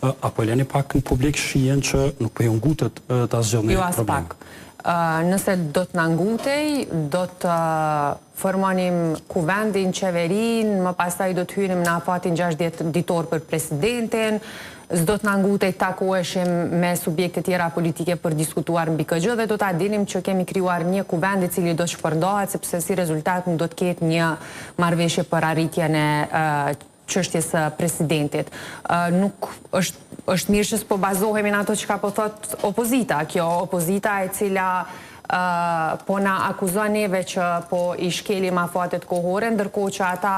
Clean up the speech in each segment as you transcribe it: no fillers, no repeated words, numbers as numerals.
apo leni pak në publik shihen që nuk po ju ngutet ta zgjidhni problemin? Jo, as pak. Nëse do të na ngutej, do të formonim kuvendin, qeverin, më pastaj do të hyrim në afatin 60 ditor për presidentin, s'do të na ngutej takoheshim me subjekte tjera politike për diskutuar mbi këtë gjë dhe do ta dinim që kemi krijuar një kuvend i cili do të shpërndahet sepse si rezultat do të ketë një marrëveshje për arritjen e çështjes së presidentit. Nuk është mirë që s'po bazohemi në ato që po thot opozita. Kjo opozita e cila po na akuzon neve që po i shkelim afatet kohore, ndërkohë që ata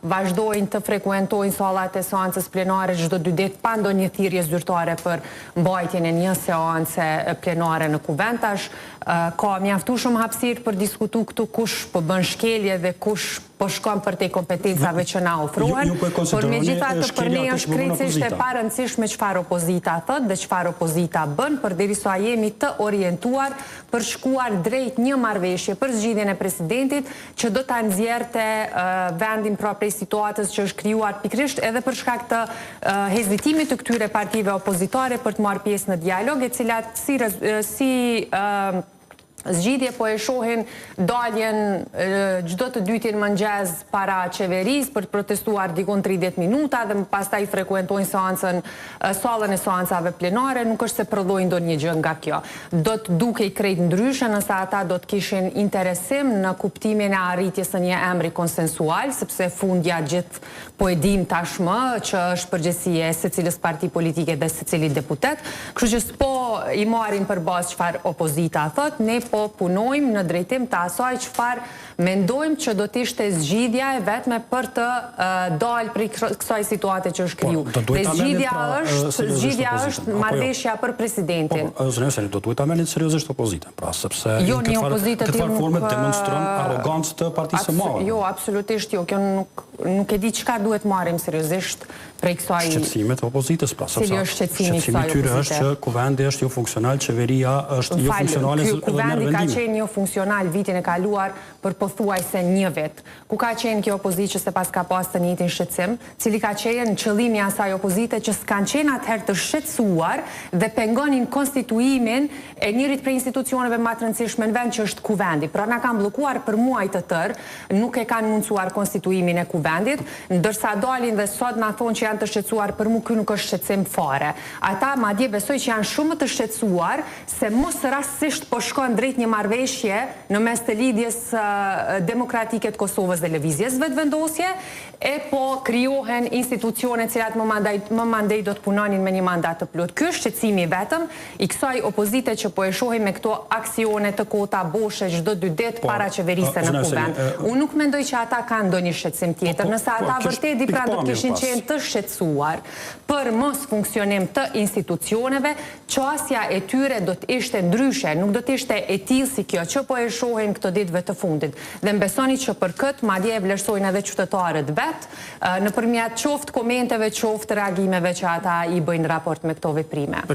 vazhdojnë të frekuentojnë sallat e seancës plenare çdo 2 ditë pa ndonjë thirrje zyrtare për mbajtjen e një seance plenare në kuvend. Tash ka mjaftueshëm hapësirë për diskutu këtu kush po bën shkelje dhe kush po shkon për te kompetencave që na ofruan, por megjithatë për ne është krejtësisht e parëndësishme çfarë opozita thot dhe çfarë opozita bën, përderisa jemi të orientuar për shkuar drejt një marrëveshje për zgjidhjen e presidentit që do ta nxjerrte vendin pra prej situatës që është krijuar pikërisht edhe për shkak të hezitimit të këtyre partive opozitare për të marrë pjesë në dialog, e cilat si zgjidhje po e shohin daljen çdo të dytin mëngjes para qeverisë për të protestuar dikon 30 minuta dhe pastaj frekuentojnë sallën e seancave plenare, nuk është se prodhojnë ndonjë gjë nga kjo. Do të dukej krejt ndryshe nëse ata do të kishin interesim në kuptimin e arritjes së një emri konsensual, sepse fundja gjithë po e dim tashmë që është përgjegjësia e secilës parti politike dhe secilit deputet, kështu që s'po i marrim për bazë çfarë opozita thot, ne po punojmë në drejtim të asaj çfarë mendojmë që do të ishte zgjidhja e vetme për të dalë prej kësaj situate që është kriju. Zgjidhja është marrëveshja për presidentin. Zënëse, do duhet ta merrni seriozisht opozitën, pra sepse jo, një opozitë këtë formë demonstron arrogancë të partisë së madhe. Jo, absolutisht jo. Kjo nuk e di çka duhet marrim seriozisht prej kësaj shqetësimet e opozitës, pra sepse shqetësimi i tyre është që kuvendi është jo funksional, qeveria është jo funksionale dhe kuvendi ka qenë jo funksional vitin e kaluar për pothuajse 1 vit. Ku ka qenë kjo opozitë që sepas ka pas të njëjtin shqetësim, cili ka qenë qëllimi i asaj opozite që s'kan qenë atëherë të shqetësuar dhe pengonin konstituimin e njërit prej institucioneve më të rëndësishme në vend që është kuvendi. Pra na kanë bllokuar për muaj të tërë, nuk e kanë mundsuar konstituimin e kuvendit, ndërsa dalin dhe sot na thonë që janë të shqetësuar, për mua ky nuk është shqetësim fare. Ata madje besoj që janë shumë të shqetësuar se mos rastësisht po shkon drejt një marrëveshje në mes të lidhjes demokratike të Kosovës dhe lëvizjes vetëvendosje, e po krijohen institucione të cilat më mandej do të punonin me një mandat të plot. Ky është shqetësimi vetëm i kësaj opozite që po e shohim me këto aksione të kota boshe çdo 2 ditë para qeverisë në kuvend. Unë nuk mendoj që ata kanë ndonjë shqetësim tjetër, nëse ata vërtet di pra do të kishin qenë të shqetësuar për mos funksionim të institucioneve, çësja e tyre do të ishte ndryshe, nuk do të ishte e tillë si kjo që po e shohim këto ditëve të fundit. Dhe mbesoni që për këtë madje e vlerësojnë edhe qytetarët vet, nëpërmjet qoftë komenteve, qoftë reagimeve që ata i bëjnë raport me këto veprime.